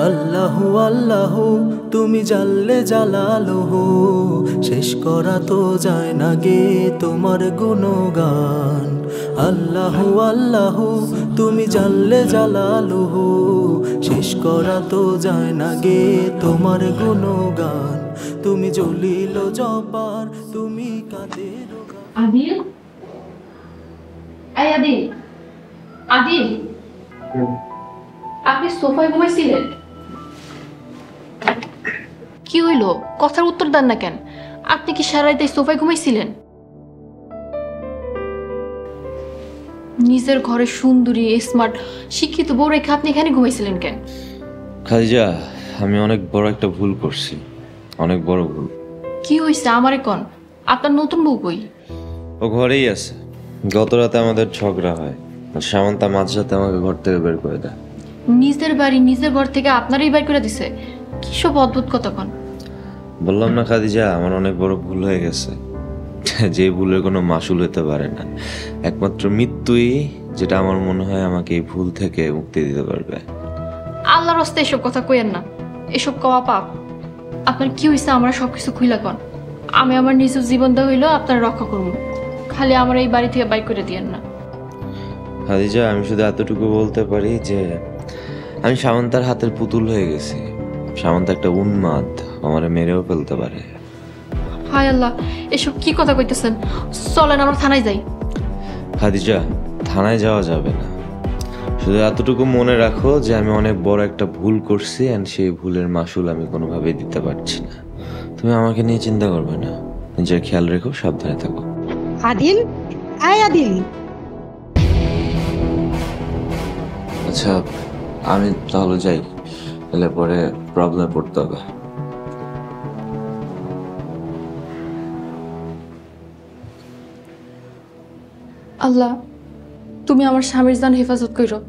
আল্লাহু আল্লাহু তুমি জাল্লে জালালুহু, শেষ করা তো যায় না গে তোমার গুণগান। আল্লাহু আল্লাহু তুমি জাল্লে জালালুহু, শেষ করা তো যায় না গে তোমার গুণগান। তুমি জলিল জব্বার, তুমি কাদের। আদিল, এই আদিল, আদিল, আপনি সোফায় ঘুমাইছিলেন? কি হইল? কথার উত্তর দেন না কেন? আপনি কি সারা রাত সোফায় ঘুমাইছিলেন? নিজের ঘরে সুন্দরী, স্মার্ট, শিক্ষিত বউ রেখে আপনি এখানে ঘুমাইছিলেন কেন? খাদিজা, আমি অনেক বড় একটা ভুল করছি, অনেক বড় ভুল। কি হয়েছে আমারে কোন? আপনার নতুন বউ কই? ও ঘরেই আছে। গত রাতে আমাদের ঝগড়া হয়, সামান্তা মাঝরাতে আমাকে ঘর থেকে বের করে দেয়। নিজের বাড়ি নিজের ঘর থেকে আপনারই বের করে দিছে? কি সব অদ্ভুত কথা কোন? বললাম না খাদিজা, আমার অনেক বড় ভুল হয়ে গেছে, যে ভুলের কোনো মাসুল হতে পারে না। একমাত্র মৃত্যুই, যেটা আমার মনে হয় আমাকে এই ভুল থেকে মুক্তি দিতে পারবে। আল্লাহর রাস্তে এসব কথা কইেন না, এসব কওয়া পাপ। আপনার কি হয়েছে আমরা সবকিছু খুইলা কন। আমি আমার নিজের জীবন দেওয়া হইলো আপনার রক্ষা করবো, খালি আমার এই বাড়ি থেকে বাইর করে দিয়েন না। খাদিজা, আমি শুধু এতটুকু বলতে পারি যে আমি সামান্তার হাতের পুতুল হয়ে গেছি। সামান্তা একটা উন্মাদ, আমারে মেরেও ফেলতে পারে। হায় আল্লাহ, এসব কি কথা কইতেছেন? চলেন আমরা থানায় যাই। খাদিজা, থানায় যাওয়া যাবে না। শুধু এতটুকু মনে রাখো যে আমি অনেক বড় একটা ভুল করছি, এন্ড সেই ভুলের মাসুল আমি কোনোভাবেই দিতে পারছি না। তুমি আমাকে নিয়ে চিন্তা করবে না, নিজের খেয়াল রেখো, সাবধানে থাকো। আদিল, আয় আদিল। আচ্ছা, আমি তাহলে যাই, এলে পরে প্রবলেমে পড়তে হবে। আল্লাহ, তুমি আমার স্বামীর জান হেফাজত করো।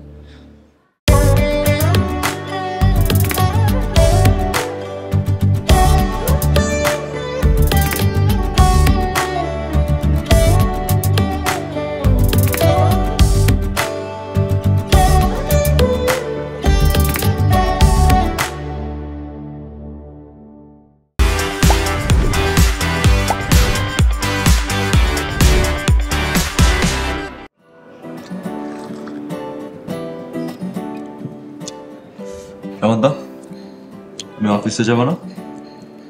সামান্তা, তুমি অফিসে যাবো না?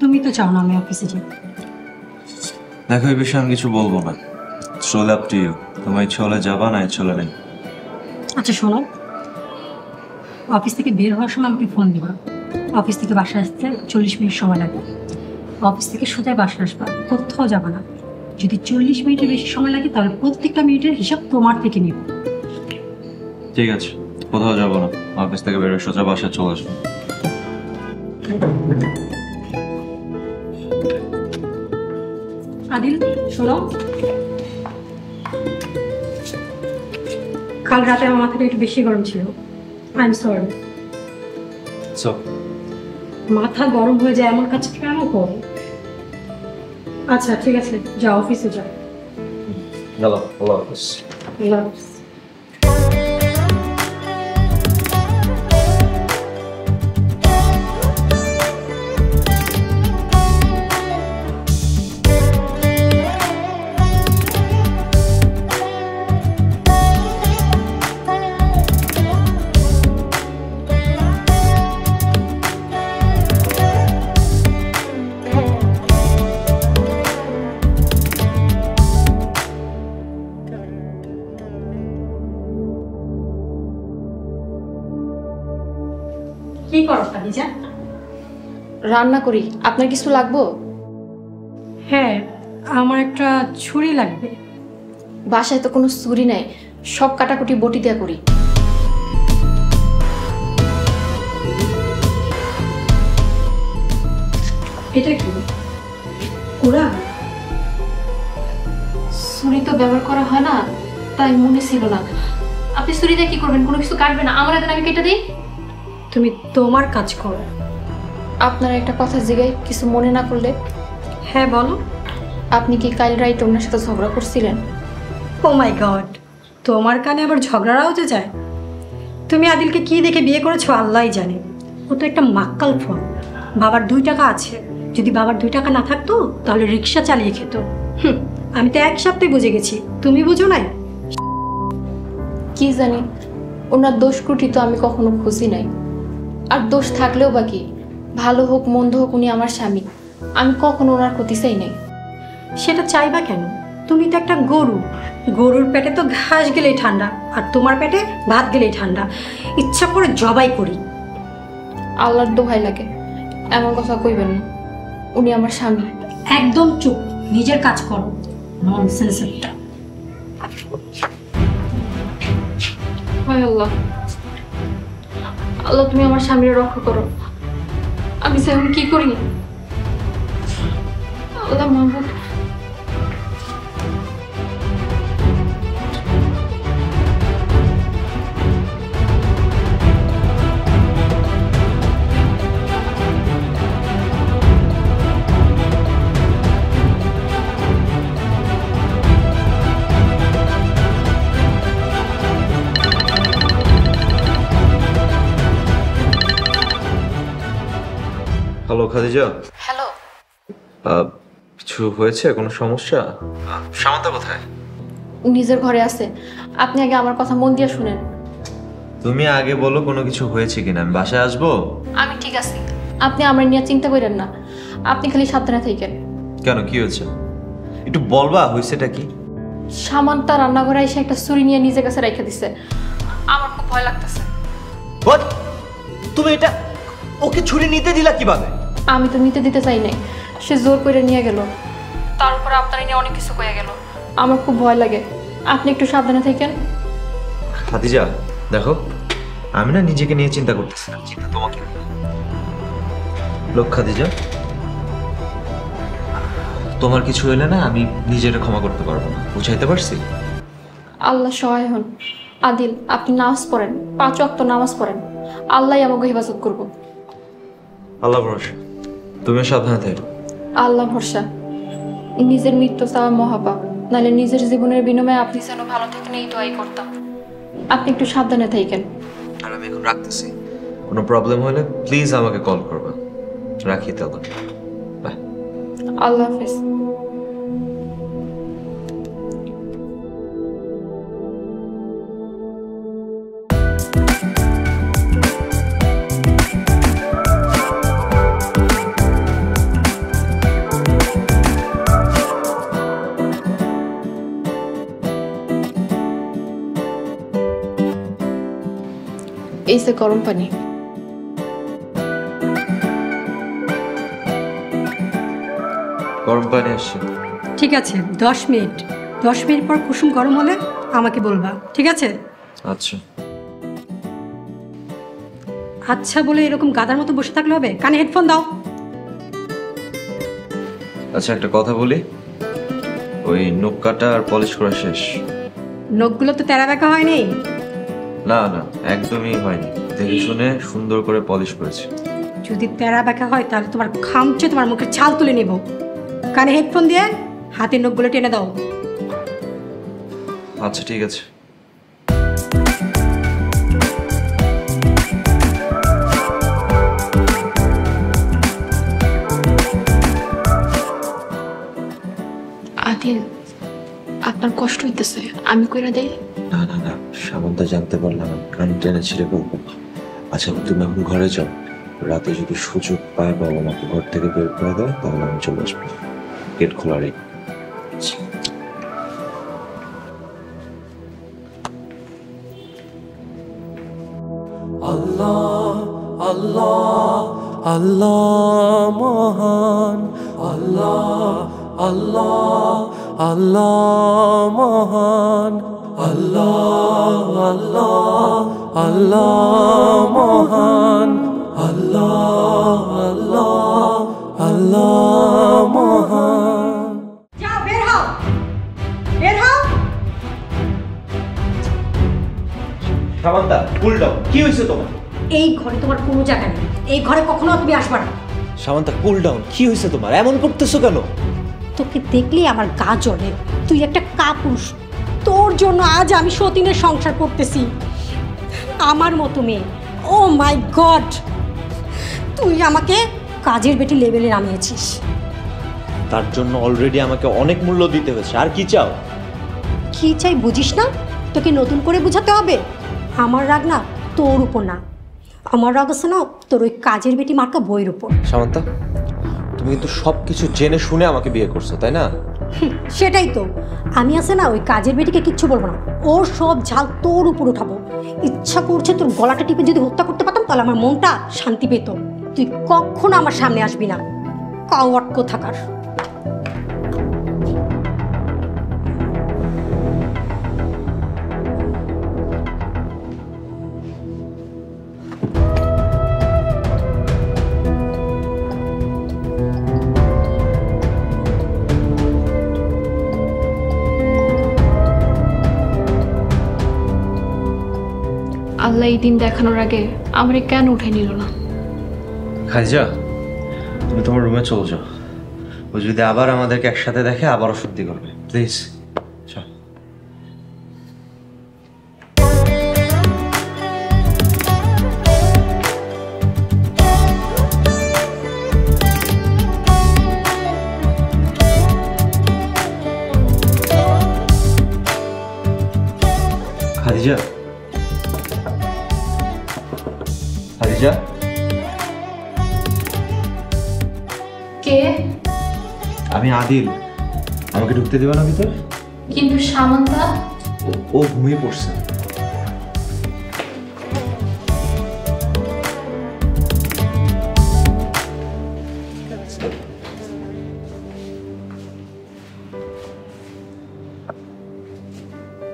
তুমি তো চাও না আমি অফিসে যাই। দেখো, এই বিষয়ে আমি কিছু বলবো না। So up to you. তোমার ইচ্ছে হলে যাবা, না ইচ্ছে হলে নেই। আচ্ছা শোনো, অফিস থেকে বের হওয়ার সময় আমাকে ফোন দিবা। অফিস থেকে বাসায় আসতে 40 মিনিট সময় লাগবে। অফিস থেকে সোজা বাসায় আসবা, কোথাও যাবা না। যদি 40 মিনিটের বেশি সময় লাগে তাহলে প্রত্যেকটা মিনিটের হিসাব তোমার থেকে নিব। ঠিক আছে, কোথাও যাবো না। অফিস থেকে বেরোয় সোজা বাসায় চলে আসবো। আদিল শোনো, কাল রাতে আমার মাথাটা একটু বেশি গরম ছিল। I am sorry. মাথা গরম হয়ে যায় এমন কাজ কেন করো? আচ্ছা ঠিক আছে, যাও অফিসে যাও। আল্লাহ হাফেজ। আল্লাহ হাফেজ। কি করো খাদিজা? রান্না করি। আপনার কিছু লাগবো? হ্যাঁ, আমার একটা ছুরি লাগবে। বাসায় তো কোনো ছুরি নাই, সব কাটাকুটি বটি দিয়া করি। এটা কি কুড়া? ছুরি তো ব্যবহার করা হয় না, তাই মনে ছিল না। আপনি ছুরি দিয়ে কি করবেন? কোনো কিছু কাটবেন না? আমার হাতে আমি কেটে দিই। তুমি তোমার কাজ করো। আপনার একটা কথা জিগাই, কিছু মনে না করলে। হ্যাঁ বলো। আপনি কি কাল রাইতে ওনার সাথে ঝগড়া করছিলেন? ও মাই গড, তোমার কানে আবার ঝগড়াও যে যায়? তুমি আদিলকে কি দেখে বিয়ে করেছো আল্লাহই জানে। ও তো একটা মাক্কাল ফোন। বাবার 2 টাকা আছে, যদি বাবার 2 টাকা না থাকতো তাহলে রিক্সা চালিয়ে খেত। আমি তো এক সপ্তাহে বুঝে গেছি, তুমি বুঝো নাই? কি জানি, ওনার দোষ ত্রুটি তো আমি কখনো খুঁজি নাই। আর দোষ থাকলেও বা কি, ভালো হোক মন্দ হোক উনি আমার স্বামী, আমি কখনো ওনার ক্ষতি চাই নাই। সেটা চাইবা কেন? তুমি তো একটা গরু, গরুর পেটে তো ঘাস গেলেই ঠান্ডা, আর তোমার পেটে ভাত গেলেই ঠান্ডা। ইচ্ছা করে জবাই করি। আল্লাহর দোহাই লাগে, এমন কথা কইবেন না। উনি আমার স্বামী। একদম চুপ, নিজের কাজ করো। ননসেন্স একটা। হায় আল্লাহ, আল্লাহ তুমি আমার স্বামীর রক্ষা করো। আমি এখন কি করি? আল্লাহ মাহবুব। হ্যালো খাদিজা। হ্যালো। কিছু হয়েছে? কোনো সমস্যা? সামান্তা কোথায়? নিজের ঘরে আছে। আপনি আগে আমার কথা মন দিয়ে শুনেন। তুমি আগে বলো কোনো কিছু হয়েছে কিনা, আমি বাসায় আসবো। আমি ঠিক আছি, আপনি আমার নিয়ে চিন্তা করেন না। আপনি খালি সাবধানে থাকেন। কেন, কি হয়েছে? একটু বলবা হয়েছেটা কি? সামান্তা রান্নাঘরে এসে একটা ছুরি নিয়ে নিজের কাছে রেখে দিছে। আমার খুব ভয় লাগতেছে। তুমি এটা ওকে ছুরি নিতে দিলা কিভাবে? আমি তো নিতে দিতে চাই নাই, সে জোর করে নিয়ে গেল। তার উপরে আপনার নিয়ে অনেক কিছু কয়ে গেল। আমার খুব ভয় লাগে, আপনি একটু সাবধানে থাকেন। খাদিজা দেখো, আমি না নিজেকে নিয়ে চিন্তা করতেছি না, চিন্তা তোমাকে নিয়ে। লোক খাদিজা, তোমার কিছু হইলে না আমি নিজের ক্ষমা করতে পারবো না, বুঝাইতে পারছি? আল্লাহ সহায় হন। আদিল, আপনি নামাজ পড়েন, 5 ওয়াক্ত নামাজ পড়েন। আল্লাহ আমাকে হেফাজত করব। আল্লাহ ভরসা, তুমিও সাবধানে থাকো। আল্লাহ ভরসা। নিজের মৃত্যু চাওয়া মহাপাপ, নাহলে নিজের জীবনের বিনিময়ে আপনি যেন ভালো থাকেন এই দোয়াই করতাম। আপনি একটু সাবধানে থাকেন। আর আমি এখন রাখতেছি, কোনো প্রবলেম হলে প্লিজ আমাকে কল করবা। রাখি তাহলে, বাই। আল্লাহ হাফেজ। এই যে গরম পানি। গরম পানি আসছে। ঠিক আছে, 10 মিনিট। 10 মিনিট পর কুসুম গরম হলে আমাকে বলবা, ঠিক আছে? আচ্ছা। আচ্ছা বলে এরকম গাদার মতো বসে থাকলে হবে? কানে হেডফোন দাও। আচ্ছা একটা কথা বলি, ওই নখ কাটা আর পলিশ করা শেষ? নখগুলো তো তেরা বেঁকা হয়নি। না না, একদমই হয়নি, দেখে শুনে সুন্দর করে পলিশ করেছি। যদি তেরা বেঁকা হয় তাহলে তোমার খামচে তোমার মুখের ছাল তুলে নেব। কানে হেডফোন দিয়ে হাতের নখগুলো টেনে দাও। আচ্ছা ঠিক আছে। আদিল, আপনার কষ্ট হইতেছে, আমি কইরা দেই? না না না, সামান্তা জানতে পারলাম আমি কান টেনে ছিঁড়ে বলবো। আচ্ছা তুমি এখন ঘরে যাও, রাতে যদি সুযোগ পায় বাবা মাকে ঘর থেকে বের করে দেয় তাহলে আমি চলে আসবো, গেট খোলা রেখে। আল্লাহ আল্লাহ আল্লাহ মহান, আল্লাহ আল্লাহ আল্লাহ মহান, আল্লাহ আল্লাহ আল্লাহ মহান, আল্লাহ আল্লাহ আল্লাহ মহান। যাও বের হও, বের হও। সামান্তা কুল ডাউন, কি হয়েছে তোমার? এই ঘরে তোমার কোনো জায়গা নেই, এই ঘরে কখনো তুমি আসবে না। সামান্তা কুল ডাউন, কি হয়েছে তোমার? এমন করতেছো কেন? তোকে দেখলেই আমার গা জ্বলে। তুই একটা কাপুরুষ, তোর জন্য আজ আমি সতীনের সংসার করতেছি। আমার মতো মেয়ে, ও মাই গড, তুই আমাকে কাজের বেটি লেভেলে নামিয়েছিস। তার জন্য অলরেডি আমাকে অনেক মূল্য দিতে হয়েছে, আর কি চাও? কি চাই বুঝিস না? তোকে নতুন করে বোঝাতে হবে? আমার রাগ না তোর উপর না, আমার রাগ আছে না তোর ওই কাজের বেটি মার্কা বইয়ের উপর। সামান্তা, তুমি কিন্তু সব কিছু জেনে শুনে আমাকে বিয়ে করছো, তাই না? সেটাই তো, আমি আছে না ওই কাজের বেটিকে কিচ্ছু বলবো না, ওর সব ঝাল তোর উপর উঠাবো। ইচ্ছা করছে তোর গলাটা টিপে যদি হত্যা করতে পারতাম তাহলে আমার মনটা শান্তি পেত। তুই কখনো আমার সামনে আসবি না, কাওয়ার্ড কোথাকার। আল্লাহ এই দিন দেখানোর আগে আমারে কেন উঠে নিল না? খাদিজা, তুমি তোমার রুমে চলে যাও। ও যদি আবার আমাদেরকে একসাথে দেখে আবার অশুদ্ধি করবে, প্লিজ। খাদিজা, খাদিজা, কে? আমি আদিল। আমাকে ঢুকতে দেবে না ভিতর? কিন্তু সামান্তা। ও ঘুমিয়ে পড়ছে।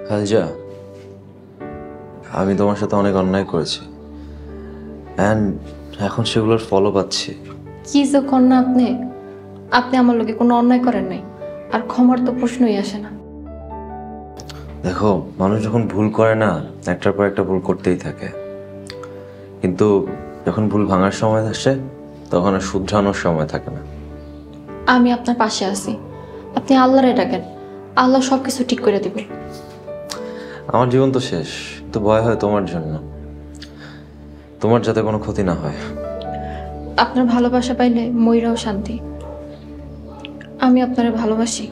খাদিজা, আমি তোমার সাথে অনেক অন্যায় করেছি, অ্যান্ড এখন সেগুলোর ফলও পাচ্ছি। কি যে কন্যা আপনি, আপনি আমার লোকে কোনো অন্যায় করেন নাই, আর ক্ষমার তো প্রশ্নই আসে না। দেখো, মানুষ যখন ভুল করে না, একটার পর একটা ভুল করতেই থাকে, কিন্তু যখন ভুল ভাঙার সময় আসে তখন আর শুধরানোর সময় থাকে না। আমি আপনার পাশে আছি, আপনি আল্লাহরে ডাকেন, আল্লাহ সব কিছু ঠিক করে দেবে। আমার জীবন তো শেষ, তো ভয় হয় তোমার জন্য, তোমার যাতে কোনো ক্ষতি না হয়। আপনার ভালোবাসা পাইলে মইরাও শান্তি। আমি আপনারে ভালোবাসি।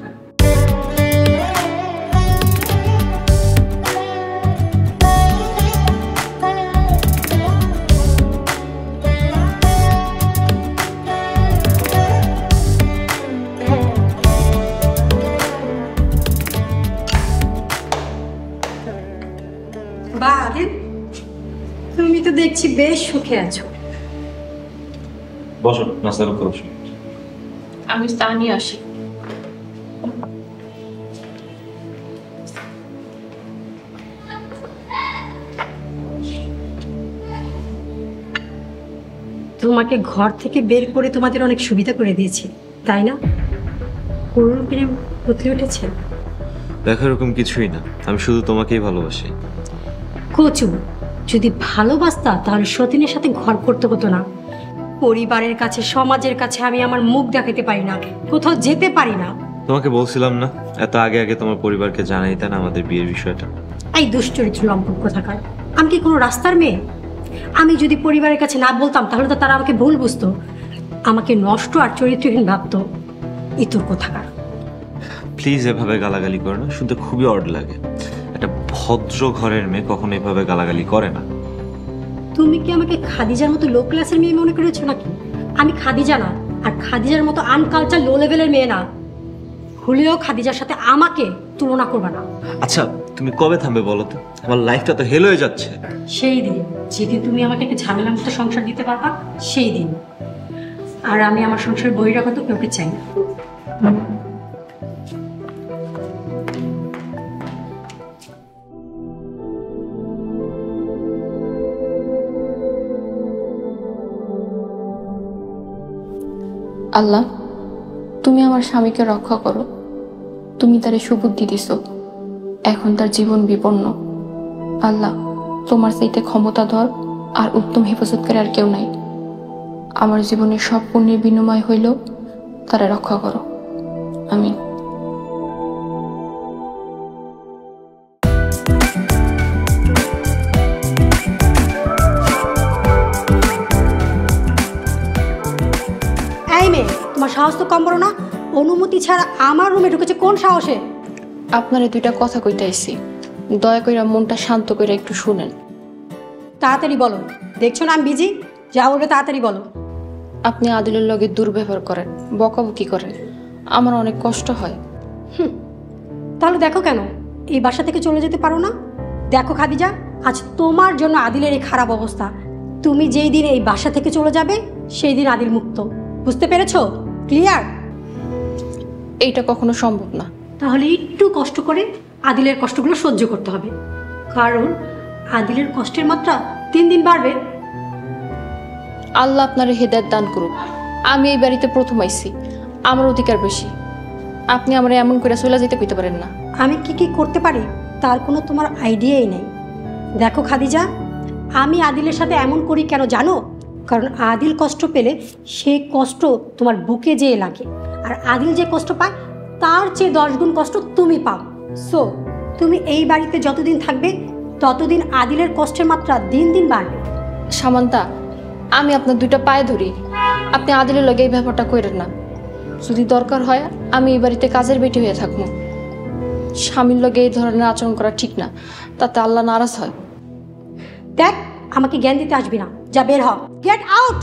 বা আদিল, তুমি তো দেখছি বেশ সুখে আছো। বসো, নাস্তা করো। আমি চা নিয়ে আসি। তোমাকে ঘর থেকে বের করে তোমাদের অনেক সুবিধা করে দিয়েছি, তাই না? করুণ প্রেম উতলে উঠেছে। দেখো, এরকম কিছুই না, আমি শুধু তোমাকেই ভালোবাসি। কচু, যদি ভালোবাসতা তাহলে সতীনের সাথে ঘর করতে হতো না। পরিবারের কাছে, সমাজের কাছে আমি আমার মুখ দেখাতে পারি না, কোথাও যেতে পারি না। তোমাকে বলছিলাম না এত আগে আগে তোমার পরিবারকে জানাইতে না আমাদের বিয়ের বিষয়টা? এই দুশ্চরিত্র লম্পট কোথাকার, আমি কি কোনো রাস্তার মেয়ে? আমি যদি পরিবারের কাছে না বলতাম তাহলে তো তারা আমাকে ভুল বুঝতো, আমাকে নষ্ট আর চরিত্রহীন ভাবতো। ইতর কোথাকার। প্লিজ এভাবে গালাগালি করো না, শুনতে খুবই অড লাগে। একটা ভদ্র ঘরের মেয়ে কখনো এভাবে গালাগালি করে না। তুমি কি আমাকে খাদিজার মতো লো ক্লাসের মেয়ে মনে করেছো নাকি? আমি খাদিজা না, আর খাদিজার মতো আনকালচার লো লেভেলের মেয়ে না। হলেও খাদিজার সাথে আমাকে তুলনা করবে না। আচ্ছা, তুমি কবে থামবে বলো তো? আমার লাইফটা তো হেল হয়ে যাচ্ছে। সেই দিন যেদিন তুমি আমাকে একটা ঝামেলার মতো সংসার দিতে পারবা, সেই দিন। আর আমি আমার সংসার বহিরাগত কাউকে চাই না। আল্লাহ, তুমি আমার স্বামীকে রক্ষা করো। তুমি তারে সুবুদ্ধি দিছো, এখন তার জীবন বিপন্ন। আল্লাহ, তোমার চাইতে ক্ষমতাধর আর উত্তম হেফাজতকারী আর কেউ নাই। আমার জীবনের সব পুণ্যের বিনিময় হইল তারা রক্ষা করো। আমিন। এই মেয়ে, তোমার সাহস তো কম বড় না। অনুমতি ছাড়া আমার রুমে ঢুকেছে কোন সাহসে? আপনারে দুইটা কথা কইতে আইছি, দয়া কইরা মনটা শান্ত কইরা একটু শুনেন। তাড়াতাড়ি বলো, দেখছো না আমি বিজি। যা বলবে তাড়াতাড়ি বলো। আপনি আদিলের লগে দুর্ব্যবহার করেন, বকাবকি করেন, আমার অনেক কষ্ট হয়। তাহলে দেখো কেন এই বাসা থেকে চলে যেতে পারো না? দেখো খাদিজা, আজ তোমার জন্য আদিলের এই খারাপ অবস্থা। তুমি যেই দিন এই বাসা থেকে চলে যাবে সেই দিন আদিল মুক্ত। বুঝতে পেরেছো? ক্লিয়ার? এইটা কখনো সম্ভব না। তাহলে একটু কষ্ট করে আদিলের কষ্টগুলো সহ্য করতে হবে, কারণ আদিলের কষ্টের মাত্রা দিন দিন বাড়বে। আল্লাহ আপনার হেদায়েত দান করুক। আমি এই বাড়িতে প্রথম আইছি, আমার অধিকার বেশি। আপনি আমার এমন করে চলে যেতে কইতে পারেন না। আমি কি কি করতে পারি তার কোনো তোমার আইডিয়াই নেই। দেখো খাদিজা, আমি আদিলের সাথে এমন করি কেন জানো? কারণ আদিল কষ্ট পেলে সেই কষ্ট তোমার বুকে যেয়ে লাগে, আর আদিল যে কষ্ট পায় তার চেয়ে 10 গুণ কষ্ট তুমি পাও। সো তুমি এই বাড়িতে যতদিন থাকবে ততদিন আদিলের কষ্টের মাত্রা দিন দিন বাড়বে। সামান্তা, আমি আপনার দুইটা পায়ে ধরি, আপনি আদিলের লগে এই ব্যাপারটা কইরেন না। যদি দরকার হয় আমি এই বাড়িতে কাজের বেটি হয়ে থাকবো। স্বামীর লগে এই ধরনের আচরণ করা ঠিক না, তাতে আল্লাহ নারাজ হয়। দেখ, আমাকে জ্ঞান দিতে আসবি না, যা বের হ, গেট আউট।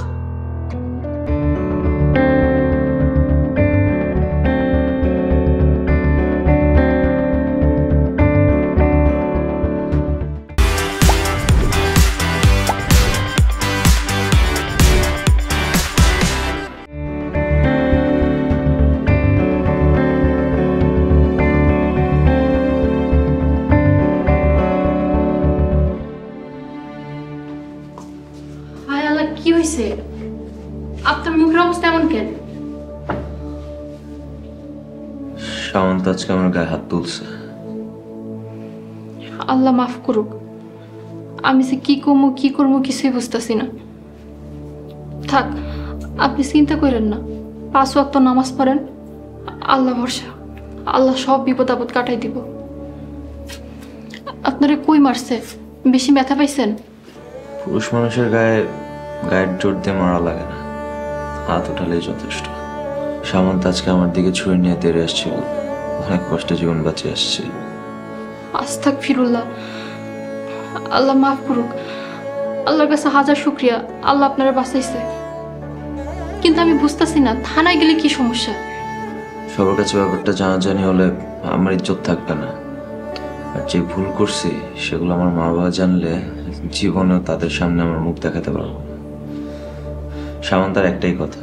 হায় আল্লাহ, কি হয়েছে? আপনার মুখের অবস্থা এমন কেন? সামন্ত আজকে আমার গায়ে হাত তুলছে। আল্লাহ মাফ করুক। আমি যে কি করবো কিছুই বুঝতেছি না। থাক, আপনি চিন্তা করেন না। 5 ওয়াক্ত নামাজ পড়েন, আল্লাহ ভরসা, আল্লাহ সব বিপদ আপদ কাটাই দিব। আপনারে কই মারছে? বেশি ব্যথা পাইছেন? পুরুষ মানুষের গায়ের জোর দিয়ে মারা লাগে না, হাত উঠালেই যথেষ্ট। সামন্ত আজকে আমার দিকে ছুরি নিয়ে তেড়ে আসছিল, অনেক কষ্টে জীবন বাঁচিয়ে আসছে। আস্তাগফিরুল্লাহ। আল্লাহ মাফ করুক। আল্লাহর কাছে হাজার শুকরিয়া, আল্লাহ আপনারা বাঁচাইছে। কিন্তু আমি বুঝতেছি না থানায় গেলে কি সমস্যা? সবার কাছে ব্যাপারটা জানাজানি হলে আমার ইজ্জত থাকবে না, আর যে ভুল করছি সেগুলো আমার মা বাবা জানলে জীবনেও তাদের সামনে আমার মুখ দেখাতে পারবো না। সামন্তার একটাই কথা,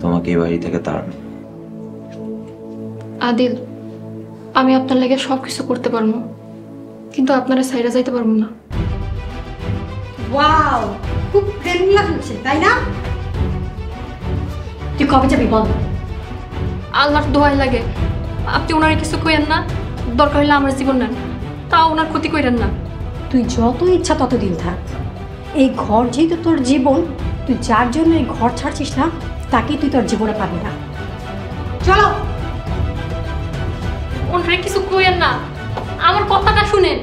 তোমাকে এই বাড়ি থেকে তাড়ানো। আদিল, আমি আপনার লেগে সবকিছু করতে পারবো, কিন্তু আপনারা সাইডে যাইতে পারবো না। ওয়াও, খুব প্রেম লাগছে তাই না? তুই কবে যাবি বল? আল্লাহর দোয়াই লাগে আপনি ওনারে কিছু কইেন না। দরকার হলে আমার জীবন নেন, তাও ওনার ক্ষতি কইরেন না। তুই যত ইচ্ছা ততদিন থাক। এই ঘর যেহেতু তোর জীবন, তুই যার জন্য এই ঘর ছাড়ছিস না তাকে তুই তোর জীবনে পাবি না। চলো। ওনারে কিছু কইেন না, আমার কথাটা শুনেন।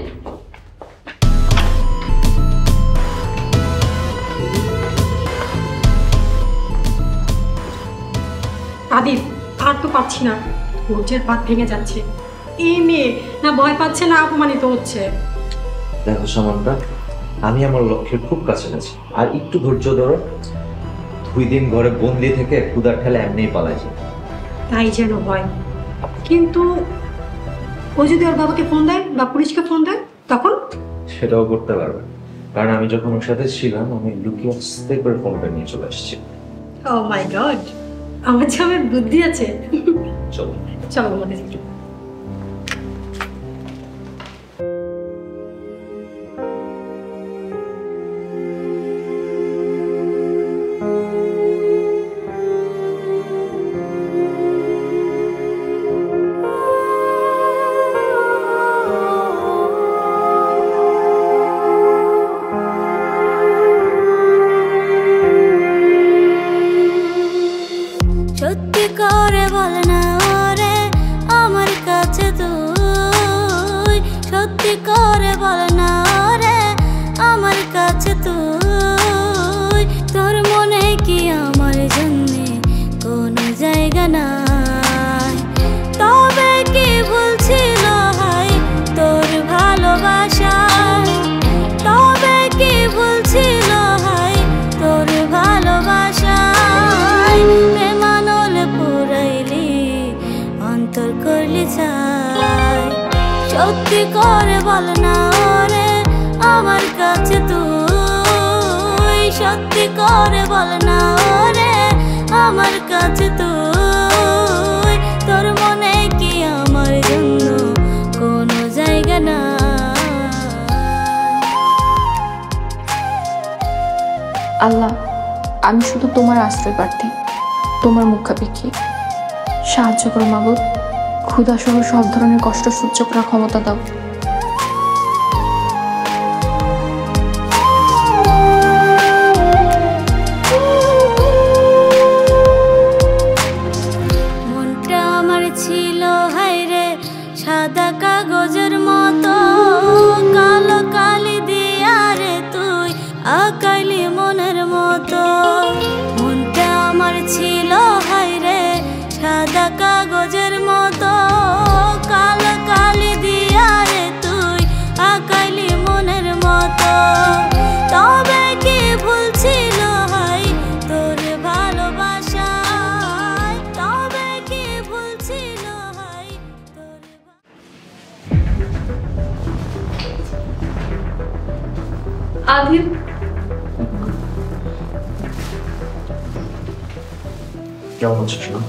আদিল, আর তো পাচ্ছি না, ধৈর্যের পাত ভেঙে যাচ্ছে। এই মেয়ে না ভয় পাচ্ছে না অপমানিত হচ্ছে। দেখো সামন্তা, আমি আমার লক্ষ্যের খুব কাছাকাছি, আর একটু ধৈর্য ধরো। 2 দিন ঘরে বন্দি থেকে ক্ষুধার ঠেলে এমনিই পালাই যায়। তাই যেন হয়, কিন্তু ও যদি ওর বাবাকে ফোন দেয় বা পুলিশকে ফোন দেয় তখন? সেটাও করতে পারবে, কারণ আমি যখন ওর সাথে ছিলাম আমি লুকিয়ে আস্তে করে ফোনটা নিয়ে চলে আসছি। ও মাই গড, আমার যে আমার বুদ্ধি আছে। চলো চলো মনে একটু। করে বল না রে আমার কাছে তুই, তোর মনে কি আমার জন্যে কোনো জায়গা নাই? তবে কি ভুল ছিল হাই তোর ভালোবাসায়, তবে কি ভুল ছিল হাই তোর ভালোবাসায়? বেমানল পুরাইলি অন্তর করলি চাই, সত্যি করে বল না রে আমার কাছে তুই, সত্যি করে বল না রে আমার কাছে তুই, তোর মনে কি আমার জন্য কোনো জায়গা না? আল্লাহ, আমি শুধু তোমার আশ্রয় প্রার্থী, তোমার মুখাপেক্ষী। সাহায্য করো মাবুদ, ক্ষুধা সহ সব ধরনের কষ্ট সহ্য করার ক্ষমতা দাও। মনটা আমার ছিল হায়রে সাদা কাগজের মতো, কালো কালি দিয়া রে তুই আঁকাইলি মনের মতো। মনটা আমার ছিল হায়রে সাদা কাগজের মতো, কালো কালি দিয়া রে তুই আঁকাইলি মনের মতো। তবে কি ভুল ছিল হাই তোর ভালোবাসায়, তবে কি ভুল ছিল হাই তোর আদিল, কেমন আছিস না?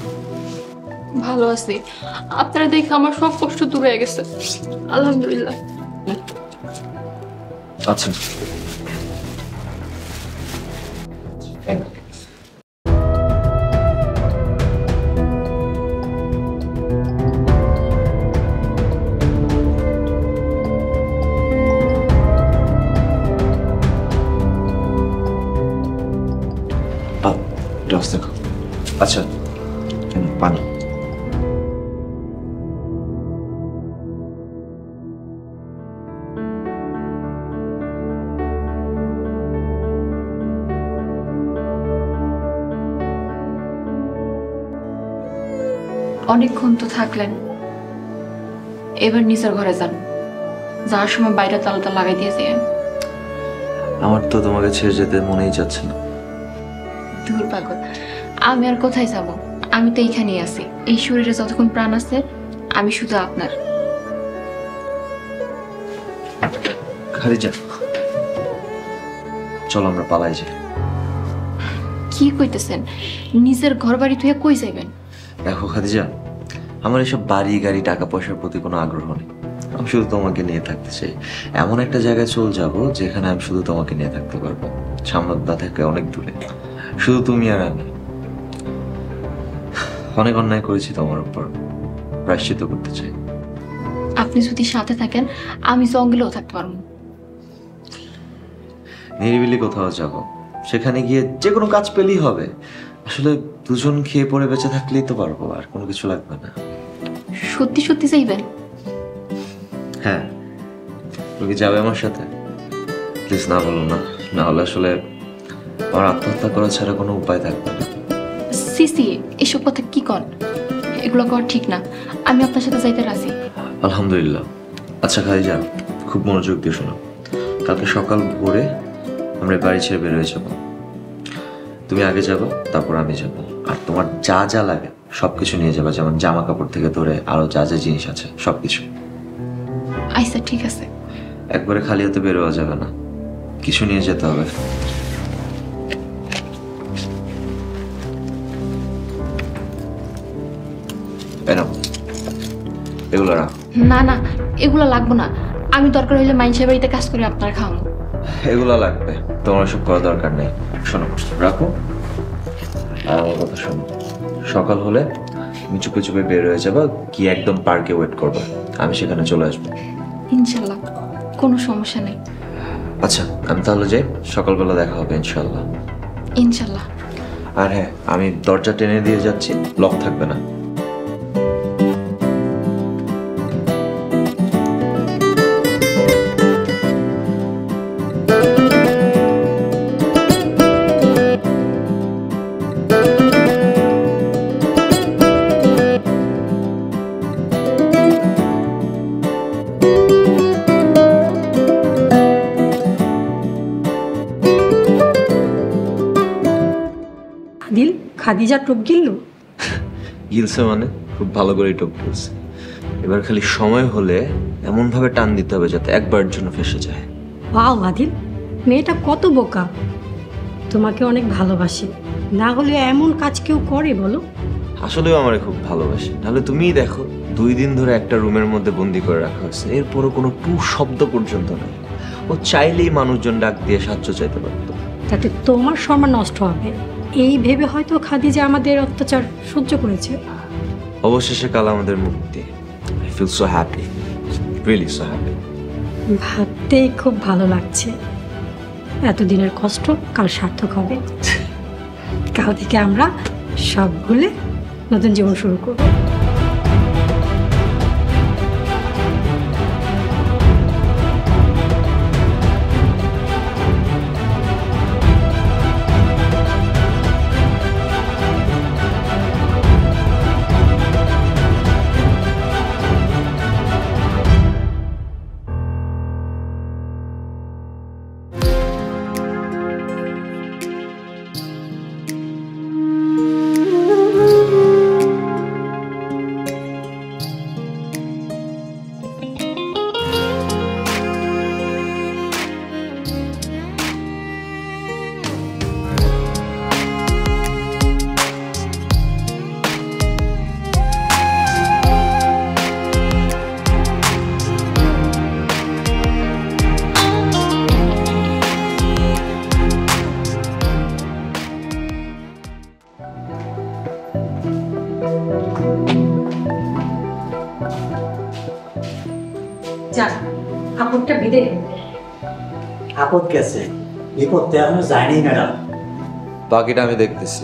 ভালো আছি। আপনারা দেখে আমার সব কষ্ট দূর হয়ে গেছে, আলহামদুলিল্লাহ। আচ্ছা দেখো। আচ্ছা পানি। অনেকক্ষণ তো থাকলেন, এবার নিচের ঘরে যান। যাওয়ার সময় বাইরে তালাটা লাগাই দিয়ে যান। আমার তো তোমাকে ছেড়ে যেতে মনেই যাচ্ছে না। দূর পাগল, আমি আর কোথায় যাব? আমি তো এইখানেই আছি। এই শরীরে যতক্ষণ প্রাণ আছে আমি শুধু আপনার। খাদিজা, চলো আমরা পালাই যাই। কি কইতেছেন? নিজের ঘর বাড়ি তুই কই যাইবেন? দেখো খাদিজা, আমার এসব বাড়ি গাড়ি টাকা পয়সার প্রতি কোনো আগ্রহ নেই। আমি শুধু তোমাকে নিয়ে থাকতে চাই। এমন একটা জায়গায় চলে যাব যেখানে আমি শুধু তোমাকে নিয়ে থাকতে পারবো, সামনা থেকে অনেক দূরে, শুধু তুমি আর আমি। অনেক অন্যায় করেছি তোমার উপর, প্রায়শ্চিত্ত করতে চাই। আপনি যদি সাথে থাকেন আমি জঙ্গলেও থাকতে পারবো। নিরিবিলি কোথাও যাব, সেখানে গিয়ে যে কোনো কাজ পেলেই হবে। আসলে দুজন খেয়ে পড়ে বেঁচে থাকলেই তো পারবো, আর কোনো কিছু লাগবে না। সত্যি সত্যি চাইবেন? হ্যাঁ, তুমি কি যাবে আমার সাথে? প্লিজ না বলো না, না হলে আসলে আমার আত্মহত্যা করা ছাড়া কোনো উপায় থাকবে না। সিসি, এসব কথা কি কর? এগুলো কর ঠিক না। আমি আপনার সাথে যাইতে রাজি। আলহামদুলিল্লাহ। আচ্ছা খাদিজা, খুব মনোযোগ দিয়ে শোনো। কালকে সকাল ভোরে আমরা বাড়ি ছেড়ে বের হয়ে যাবো। তুমি আগে যাবো, তারপর আমি যাব। আর তোমার যা যা লাগে সবকিছু নিয়ে যাবে, যেমন জামা কাপড় থেকে ধরে আরো যা যা জিনিস আছে সবকিছু। আচ্ছা ঠিক আছে। একবারে খালি হাতে বের হওয়া যাবে না, কিছু নিয়ে যেতে হবে। এগুলো রাখ। না না, এগুলো লাগবো না। আমি দরকার হইলে মাইনসের বাড়িতে কাজ করে আপনার খাওয়াবো। এগুলো লাগবে, তোমার সব করা দরকার নেই। শোনো, রাখো। আর আমার কথা শোনো, সকাল হলে তুমি চুপে চুপে বের হয়ে যাবা, গিয়ে একদম পার্কে ওয়েট করবা, আমি সেখানে চলে আসবো। ইনশাল্লাহ, কোনো সমস্যা নেই। আচ্ছা আমি তাহলে যাই, সকালবেলা দেখা হবে ইনশাল্লাহ। ইনশাল্লাহ। আর হ্যাঁ, আমি দরজা টেনে দিয়ে যাচ্ছি, লক থাকবে না। খাদিজা টোপ গিললো? গিলছে মানে খুব ভালো করে টোপ গিলছে। এবার খালি সময় হলে এমনভাবে টান দিতে হবে যাতে একবারের জন্য ফেসে যায়। ওয়াও আদিল, মেয়েটা কত বোকা। তোমাকে অনেক ভালোবাসে, না হলে এমন কাজ কেউ করে বলো? আসলেও আমারে খুব ভালোবাসে, নাহলে তুমিই দেখো 2 দিন ধরে একটা রুমের মধ্যে বন্দি করে রাখা হয়েছে, এরপরও কোনো টু শব্দ পর্যন্ত নেই। ও চাইলেই মানুষজন ডাক দিয়ে সাহায্য চাইতে পারতো। তাতে তোমার সম্মান নষ্ট হবে, এই ভেবে হয়তো খাদিজা আমাদের অত্যাচার সহ্য করেছে। অবশেষে কাল আমাদের মুক্তি। I feel so happy, really so happy. ভাবতেই খুব ভালো লাগছে, এতদিনের কষ্ট কাল সার্থক হবে। কাল থেকে আমরা সব ভুলে নতুন জীবন শুরু করব। যাক, আপদটা বেঁধে গেল। আপদ গেছে, বিপদ তো এখনো যায়নি ম্যাডাম। বাকিটা আমি দেখতেছি।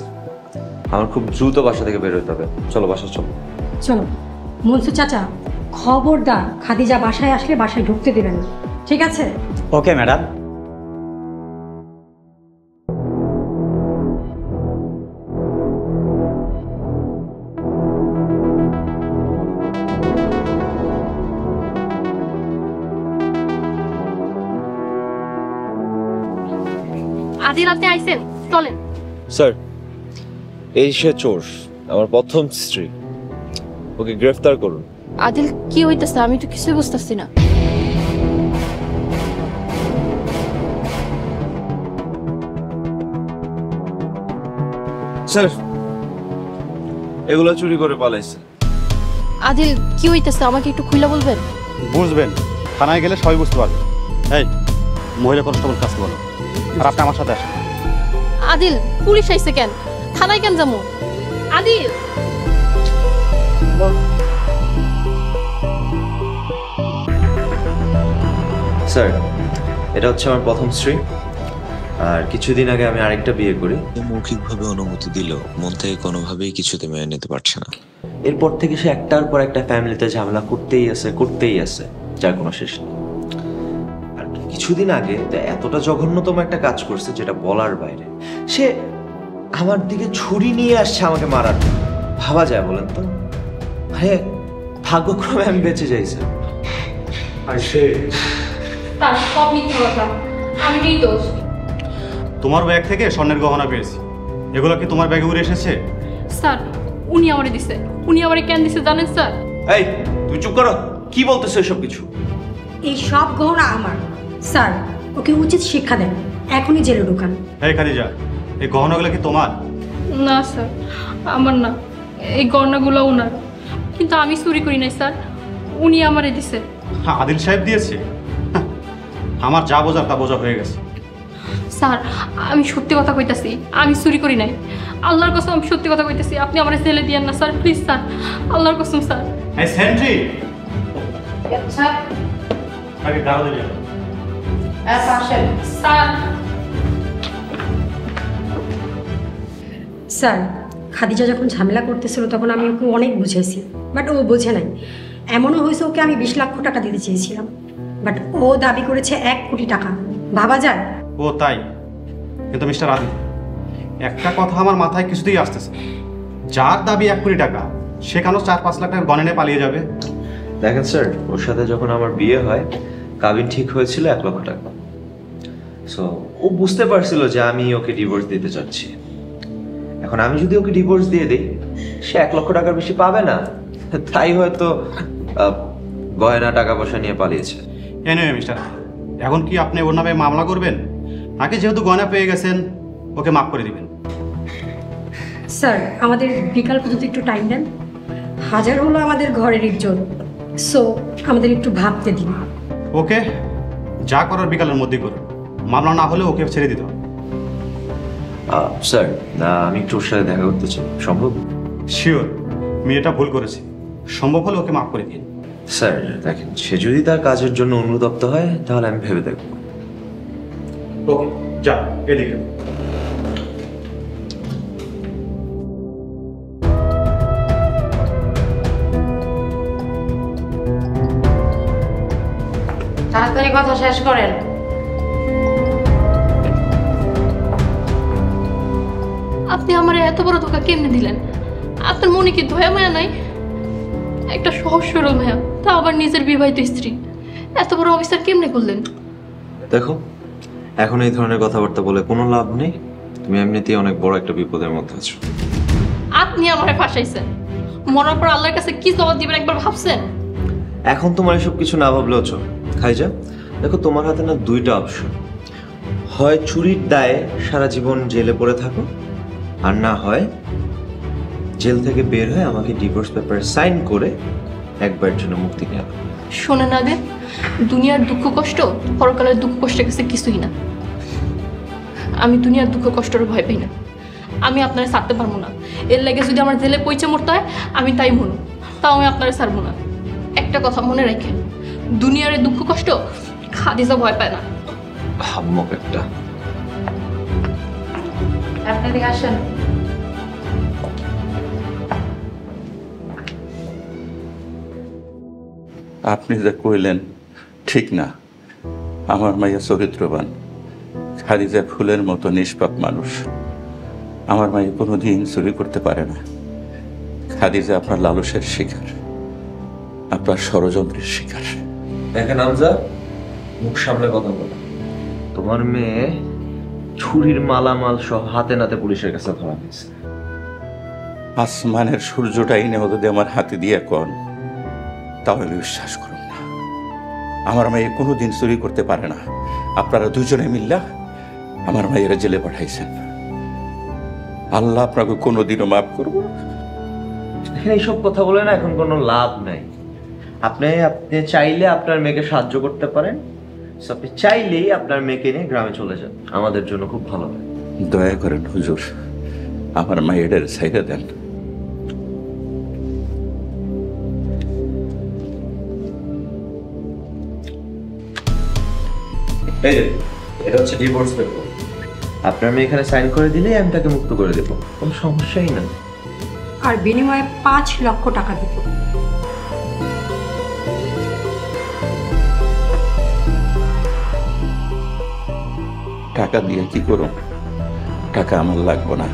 আমার খুব দ্রুত বাসা থেকে বের হতে হবে। চলো বাসা চলো। চলো মনসুর চাচা, খবরদার খাদিজা বাসায় আসলে বাসায় ঢুকতে দেবেন না, ঠিক আছে? Okay madam. আদিল, আপনি আইছেন, চলেন। স্যার, এই সে চোর, আমার প্রথম স্ত্রী, ওকে গ্রেফতার করুন। আদিল, কি হইতেছে? আমি তো কিছুই বুঝতেছি না। স্যার, এগুলো চুরি করে পালাইছে। আদিল, কি হইতেছে? আমাকে একটু খুলে বলবেন? বুঝবেন, থানায় গেলে সবাই বুঝতে পারবে। এই মহিলা কনস্টেবল কাছে বলো, আর আপনি আমার সাথে আসেন। আদিল, পুলিশ আইছে কেন? থানায় কেন যাবো? আদিল, স্যার, এটা হচ্ছে আমার প্রথম স্ত্রী, আর কিছুদিন আগে আমি আরেকটা বিয়ে করি। মৌখিকভাবে অনুমতি দিল, মন থেকে কোনোভাবেই কিছুতে মেনে নিতে পারছে না। এরপর থেকে সে একটার পর একটা ফ্যামিলিতে ঝামেলা করতেই আছে, যার কোনো শেষ নেই। আর কিছুদিন আগে তো এতটা জঘন্যতম একটা কাজ করছে যেটা বলার বাইরে। সে আমার দিকে ছুরি নিয়ে আসছে আমাকে মারার। ভাবা যায় বলেন তো? আরে ভাগ্যক্রমে আমি বেঁচে যাই স্যার। তার সব মিথ্যা কথা, আমি নির্দোষ। তোমার ব্যাগ থেকে স্বর্ণের গহনা পেয়েছি, এগুলো কি তোমার ব্যাগে উড়ে এসেছে? স্যার, উনি আমারে দিছে। উনি আমারে কেন দিছে জানেন স্যার? এই তুমি চুপ করো, কি বলতেছো এসব কিছু? এই সব গহনা আমার। স্যার, ওকে উচিত শিক্ষা দেন, এখনই জেলে ঢুকান। এই খাদিজা, এই গহনাগুলো কি তোমার? না স্যার, আমার না, এই গয়নাগুলো ওনার। কিন্তু আমি চুরি করি নাই স্যার, উনি আমারে দিছে। আদিল সাহেব দিয়েছে? হাহ, আমার যা বোঝার তা বোঝা হয়ে গেছে। স্যার, আমি সত্যি কথা কইতাছি, আমি চুরি করি নাই। আল্লাহর কসম, আমি সত্যি কথা কইতাছি। আপনি আমারে জেলে দিয়েন না স্যার, প্লিজ স্যার, আল্লাহর কসম স্যার। এই সেন্ট্রি, স্যার, আগে গাড়ো দিলে। স্যার, স্যার, খাদিজা যখন ঝামেলা করতেছিল তখন আমি ওকে অনেক বুঝেছি, বাট ও বোঝে নাই। এমনও হয়েছে ওকে আমি 20 লাখ টাকা দিতে চেয়েছিলাম, বাট ও দাবি করেছে 1 কোটি টাকা। ভাবা যায়? ও তাই? কিন্তু মিস্টার আদিল, একটা কথা আমার মাথায় কিছুতেই আসতেছে। যার দাবি 1 কোটি টাকা, সে কেন 4-5 লাখ টাকা গনে নিয়ে পালিয়ে যাবে? দেখেন স্যার, ওর সাথে যখন আমার বিয়ে হয়, কাবিন ঠিক হয়েছিল 1 লক্ষ টাকা। সো ও বুঝতে পারছিল যে আমি ওকে ডিভোর্স দিতে চাচ্ছি। এখন আমি যদি ওকে ডিভোর্স দিয়ে দিই, সে 1 লক্ষ টাকার বেশি পাবে না, তাই হয়তো গয়না টাকা পয়সা নিয়ে পালিয়েছে। এনিওয়ে মিস্টার, এখন কি আপনি ওর নামে মামলা করবেন, নাকি যেহেতু গয়না পেয়ে গেছেন ওকে মাফ করে দিবেন? স্যার, আমাদের বিকাল পর্যন্ত একটু টাইম দেন। হাজার হলো আমাদের ঘরের ইজ্জত, সো আমাদের একটু ভাবতে দিন। ওকে, যা করার বিকালের মধ্যেই করুন, মামলা না হলে ওকে ছেড়ে দিতে হবে। স্যার, আমি একটু ওর সাথে দেখা করতে চাই, সম্ভব? শিওর, মেয়েটা ভুল করেছে, সম্ভব হলে ওকে মাফ করে দিন। স্যার দেখেন, সে যদি তার কাজের জন্য অনুতপ্ত হয় তাহলে আমি ভেবে দেখব। ওকে, যা এদিকে। তাড়াতাড়ি কথা শেষ করেন। আপনি আমার এত বড় ধোকা কেমনে দিলেন? আপনার মনে কি দয়া মায়া নাই? একটা সহজ সরল মায়া, তা আবার নিজের বিবাহিত স্ত্রী, এত বড় অবস্থার কেমনে করলেন? দেখো, এখন এই ধরনের কথাবার্তা বলে কোনো লাভ নেই। তুমি এমনিতেই অনেক বড় একটা বিপদের মধ্যে আছো। আপনি আমারে ফাঁসাইছেন, মরার পর আল্লাহর কাছে কি জবাব দিবেন একবার ভাবছেন? এখন তোমার এসব কিছু না ভাবলেও চল। খাইজা, দেখো তোমার হাতে না 2টা অপশন, হয় চুরির দায়ে সারা জীবন জেলে পড়ে থাকো, আর না হয় জেল থেকে বের হয়ে আমাকে ডিভোর্স পেপারে সাইন করে একবার জন্য মুক্তি নেওয়া। শোনে না দেন, দুনিয়ার দুঃখ কষ্ট পরকালের দুঃখ কষ্টের কাছে কিছুই না। আমি দুনিয়ার দুঃখ কষ্টের ভয় পাই না। আমি আপনারা ছাড়তে পারবো না। এর লাগে যদি আমার জেলে পৌঁছে মরতে হয় আমি তাই মরব, তাও আমি আপনারা ছাড়বো না। একটা কথা মনে রাখেন, দুনিয়ার দুঃখ কষ্ট খাদিজা ভয় পায় না। হাম্মক একটা। আপনি এদিকে আসেন। আপনি যা কইলেন ঠিক না। আমার মাইয়া চরিত্রবান, খাদিজা ফুলের মতো নিষ্পাপ মানুষ। আমার মাইয়া কোনোদিন চুরি করতে পারে না। খাদিজা আপনার লালসের শিকার, আপনার ষড়যন্ত্রের শিকার। দেখেন আমজা, মুখ সামলে কথা বলো। তোমার মেয়ে ছুরির মালামাল সহ হাতে নাতে পুলিশের কাছে ধরা হয়েছে। আসমানের সূর্যটা এনে যদি আমার হাতে দিয়ে কন, তাহলে বিশ্বাস করুন না। আমার মেয়ে কোনোদিন চুরি করতে পারে না। আপনারা দুজনে মিল্লা আমার মেয়েরা জেলে পাঠাইছেন। আল্লাহ আপনাকে কোনোদিনও মাফ করব না। এইসব কথা বলে না এখন কোনো লাভ নাই। আপনি চাইলে আপনার মেয়েকে সাহায্য করতে পারেন। আপনি চাইলেই আপনার মেয়েকে নিয়ে গ্রামে চলে যান, আমাদের জন্য খুব ভালো হয়। দয়া করেন হুজুর, আমার মায়েদের ছাইড়া দেন। এই যে, এটা হচ্ছে ডিভোর্স পেপার। আপনার মেয়ে এখানে সাইন করে দিলেই আমি তাকে মুক্ত করে দেবো, কোনো সমস্যাই না। আর বিনিময়ে 5 লক্ষ টাকা দিব। টাকা দিয়ে কি করুন? টাকা আমার লাগবে না।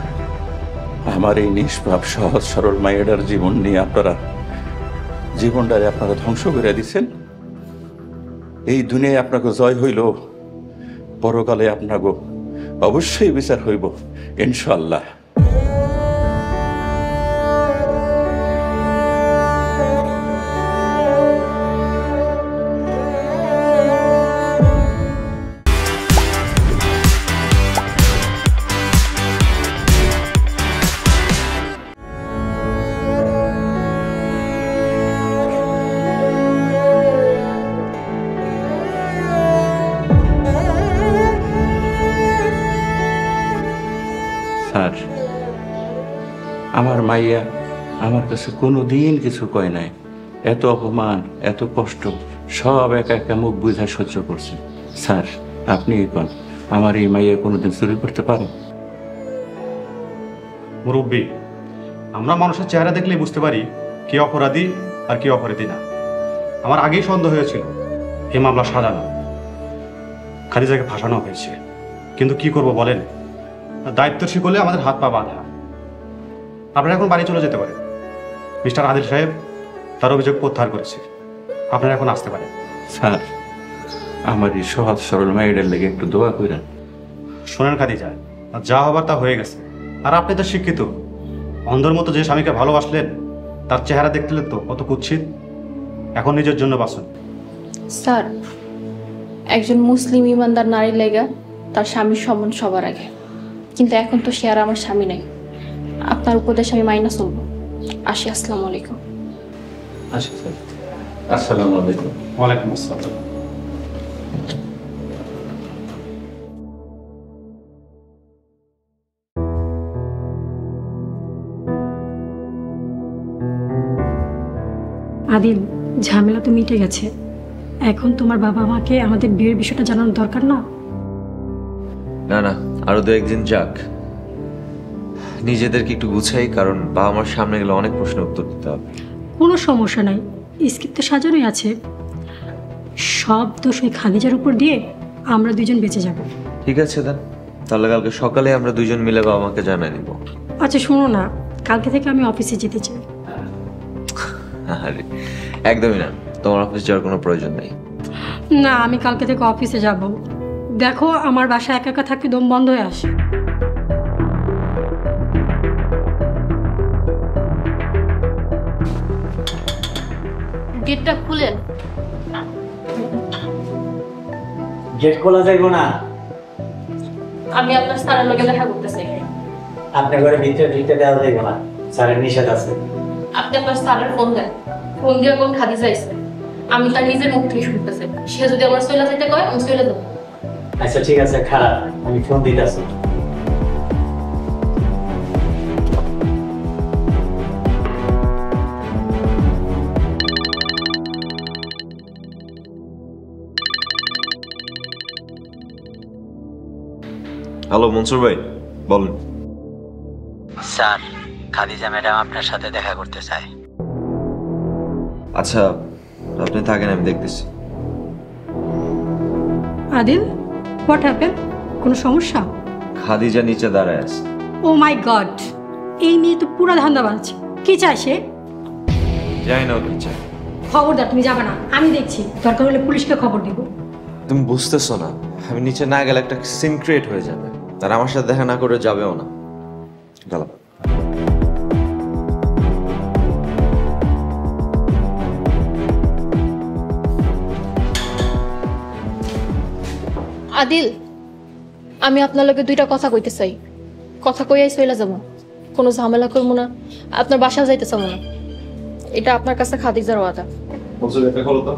আমার এই নিষ্পাপ সহজ সরল মায়েরার জীবন নিয়ে জীবনটারে আপনারা ধ্বংস করে দিচ্ছেন। এই দুনিয়ায় আপনাকে জয় হইল, পরকালে আপনাকে অবশ্যই বিচার হইব ইনশাআল্লাহ। স্যার, আমার মাইয়া আমার কাছে কোনোদিন কিছু কয় নাই। এত অপমান, এত কষ্ট সব একা একা মুখ বুঝা সহ্য করছে। স্যার, আপনি কোন আমার এই মাইয়া কোনোদিন চুরি করতে পারে? মুরব্বী, আমরা মানুষের চেহারা দেখলেই বুঝতে পারি কে অপরাধী আর কে অপরাধী না। আমার আগেই সন্দেহ হয়েছিল এই মামলা সাজানো, খাদিজাকে ফাঁসানো হয়েছে। কিন্তু কি করব বলেন, দায়িত্ব শিকলে আমাদের হাত পা বাঁধা। আপনারা এখন বাড়ি চলে যেতে পারেন। মিস্টার আদিল সাহেব তার অভিযোগ প্রত্যাহার করেছে, আপনারা এখন আসতে পারেন। স্যার, আমার এই সহজ সরল মায়ের লেগে একটু দোয়া করেন। শোনেন খাদিজা, যা হবার তা হয়ে গেছে, আর আপনি তো শিক্ষিত, অন্ধের মতো যে স্বামীকে ভালোবাসলেন তার চেহারা দেখলেন তো কত কুৎসিত। এখন নিজের জন্য বাঁচুন। স্যার, একজন মুসলিম ইমানদার নারী লেগা তার স্বামীর সম্মান সবার আগে, কিন্তু এখন তো সে আর আমার স্বামী নেই। আপনার উপদেশ আমি মাইনা চলবো। আসি, আসসালামু আলাইকুম। আচ্ছা স্যার, আসসালামু আলাইকুম। ওয়ালাইকুম আসসালাম। আদিল, ঝামেলা তো মিটে গেছে। এখন তোমার বাবা মাকে আমাদের বিয়ের বিষয়টা জানানোর দরকার না? না না, আরো 2-1 দিন যাক, নিজেদেরকে একটু গুছাই, কারণ বাবা আমার সামনে গেলে অনেক প্রশ্নের উত্তর দিতে হবে। কোনো সমস্যা নাই, স্ক্রিপ্ট তো সাজানোই আছে। সব দোষ ওই খাদিজার উপর দিয়ে আমরা দুজন বেঁচে যাব। ঠিক আছে দেন, তাহলে কালকে সকালে আমরা 2জন মিলে বাবা মাকে জানাই দিব। আচ্ছা শোনো না, কালকে থেকে আমি অফিসে যেতে চাই। আরে একদমই না, তোমার অফিস যাওয়ার কোনো প্রয়োজন নেই। না, আমি কালকে থেকে অফিসে যাব। দেখো, আমার বাসায় একা একা থাকতে দম বন্ধ হয়ে আসে। গেটটা খুলেন। গেট খোলা যাইব না। আমি আপনার স্যারের লগে দেখা করতে চাই। আপনার ঘরে ভিতরে ঢুকতে দেওয়া যাইব না, স্যারের নিষেধ আছে। আপনি আপনার স্যারের ফোন দেন, ফোন দিয়ে কোন খাদিজা আইছে, আমি তার নিজের মুখ থেকে শুনতেছি। সে যদি আমার চলে যেতে কয়, আমি চলে যাবো। আচ্ছা ঠিক আছে, খারাপ, আমি ফোন দিতেছি। হ্যালো মনসুর ভাই, বলেন। স্যার, খাদিজা ম্যাডাম আপনার সাথে দেখা করতে চায়। আচ্ছা আপনি থাকেন, আমি দেখতেছি। Adil, what happen? কোনো সমস্যা? খাদিজা নিচে দাঁড়ায় আছে। ও মাই গড, এই মেয়ে তো পুরা ধান্দাবাজ। কি চাই সে? জানি না ও কি চায়। খবরদার, তুমি যাবে না, আমি দেখছি। দরকার হলে পুলিশকে খবর দিব। তুমি বুঝতেছো না, আমি নিচে না গেলে একটা সিন ক্রিয়েট হয়ে যাবে, আর আমার সাথে দেখা না করে যাবেও না। গেলাম। আদিল, আমি আপনার লগে 2টা কথা কইতে চাই। কথা কইয়াই চলে যাবো, কোনো ঝামেলা করবো না, আপনার বাসা যাইতে চাবো না। এটা আপনার কাছে খাদিজার ওয়াদা। মনসুর একটা খোলো তো।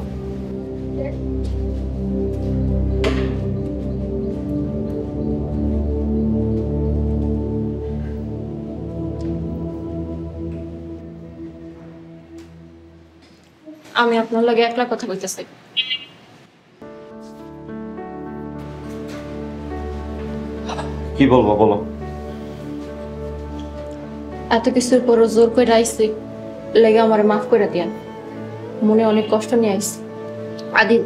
আমি আপনার লগে একলা কথা কইতে চাই। কি বলবো বলো। এত কিছুর পরও জোর করে আইছি, লেগে আমারে মাফ করে দিয়েন। মনে অনেক কষ্ট নিয়ে আইছি। আদিল,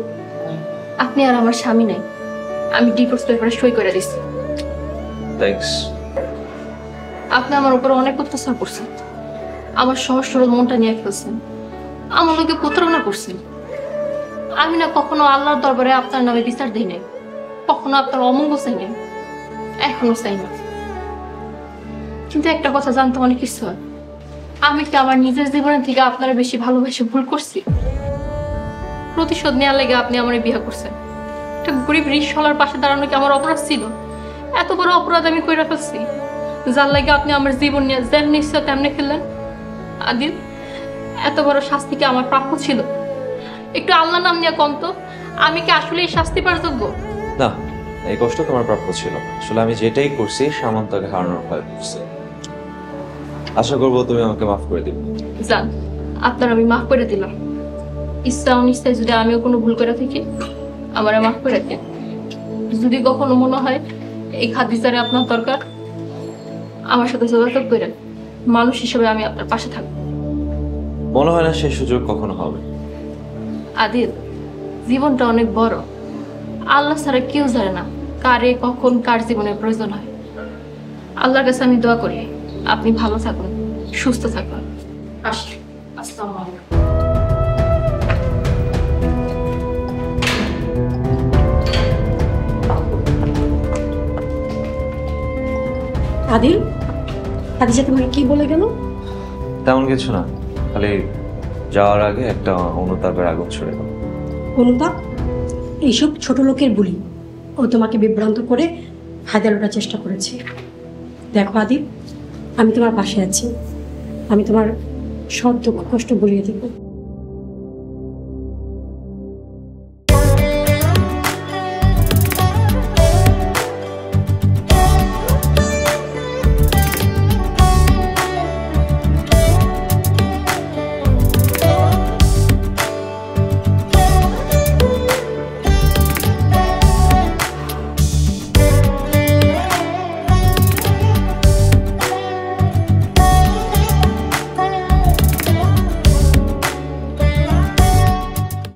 আপনি আর আমার স্বামী নাই। আমি ডিভোর্স পেপারে সই করে দিছি। থ্যাঙ্কস। আপনি আমার উপর অনেক অত্যাচার করছেন, আমার সহজ সরল মনটা নিয়ে ফেলছেন, আমার লোকে প্রতারণা করছেন। আমি না কখনো আল্লাহর দরবারে আপনার নামে বিচার দিই নাই, কখনো আপনার অমঙ্গল চাই নাই, এখনো চাই না। কিন্তু একটা কথা জানতে অনেক ইচ্ছা হয়, আমি কি আমার নিজের জীবনের থেকে আপনারা বেশি ভালোবেসে ভুল করছি? প্রতিশোধ নেওয়ার লেগে আপনি আমার বিয়ে করছেন। একটা গরিব রিকশাওয়ালার পাশে দাঁড়ানো কি আমার অপরাধ ছিল? এত বড় অপরাধ আমি কইরা ফেলছি, যার লাগে আপনি আমার জীবন নিয়ে যেমনি ইচ্ছা তেমনি খেললেন। আদিল, এত বড় শাস্তি কি আমার প্রাপ্য ছিল? একটু আল্লাহ নাম নিয়ে কম তো, আমি কি আসলে এই শাস্তি পাওয়ার যোগ্য? না, এই কষ্ট তোমার প্রাপ্য ছিল। আসলে আমি যেটাই করছি সামন্তকে হারানোর ভয় করছি। আশা করবো তুমি আমাকে মাফ করে দিবে। জান, আপনার আমি মাফ করে দিলাম। ইচ্ছা অনিচ্ছায় যদি আমিও কোনো ভুল করে থাকি, আমারে মাফ করে দিন। যদি কখনো মনে হয় এই খাদিজারে আপনার দরকার, আমার সাথে যোগাযোগ করেন। মানুষ হিসেবে আমি আপনার পাশে থাকবো। মনে হয় না সেই সুযোগ কখনো হবে। আদিল, জীবনটা অনেক বড়, আল্লাহ ছাড়া কেউ জানে না কারে কখন কার জীবনের প্রয়োজন হয়। আল্লাহর কাছে আমি দোয়া করি আপনি ভালো থাকুন, সুস্থ থাকুন। আসি, আসসালামু আলাইকুম। আদিল, খাদিজা তোমাকে কি বলে গেল? তেমন কিছু না, খালি যাওয়ার আগে একটা অনুতাপের আগুন ছড়ে গেল। অনুতাপ? এইসব ছোট লোকের বুলি। ও তোমাকে বিভ্রান্ত করে ফায়দা লোটার চেষ্টা করেছে। দেখো আদিব, আমি তোমার পাশে আছি। আমি তোমার সব দুঃখ কষ্ট বলিয়ে দেবো।